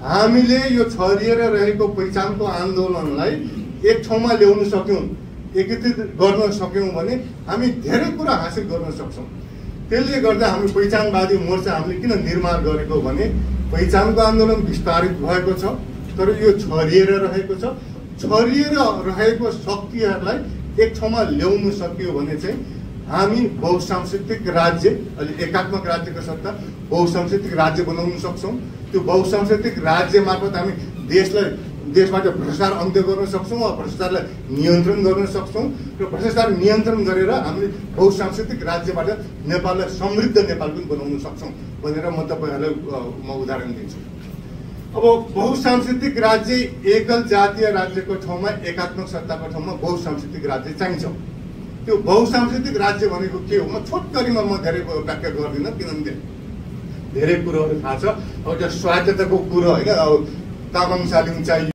हामीले यो छरिएर रहेको पहिचानको आन्दोलनलाई एक ठाउँमा ल्याउन सक्यौं, एकीकृत गर्न सक्यौं भने हामी धेरै कुरा हासिल गर्न सक्छौं। त्यसले गर्दा हामी पहिचानवादी मोर्चा हामीले किन निर्माण गरेको भने पहिचानको आन्दोलन विस्तारित भएको छ, तर यो छरिएर रहेको छ। छरिएर रहेको शक्तिहरूलाई एक ठाउँमा ल्याउन सकियो भने चाहिँ हामी बहुसांस्कृतिक राज्य, अलि एकात्मक राज्यको सट्टा बहुसांस्कृतिक राज्य बनाउन सक्छौं। त्यो बहुसांस्कृतिक राज्य मार्फत हामी देशबाट भ्रष्टाचार अन्त्य गर्न सक्छौं, भ्रष्टाचारलाई नियन्त्रण गर्न सक्छौं र भ्रष्टाचार नियन्त्रण गरेर हामीले बहुसांस्कृतिक राज्यबाट नेपाललाई समृद्ध नेपाल पनि बनाउन सक्छौं भनेर म तपाईहरुलाई म उदाहरण दिन्छु। अब बहुसांस्कृतिक राज्य एकल जातीय राज्यको ठाउँमा एकात्मक सत्ताको ठाउँमा बहुसांस्कृतिक राज्य चाहिन्छ। त्यो बहुसांस्कृतिक राज्य भनेको के हो? म छोटकरीमा म धेरै व्याख्या गर्दिन, किनभने धेरै कुरोहरू थाहा छ। अब त्यो स्वायत्तताको कुरो हैन, अब तामाङ सालिङ चाहिँ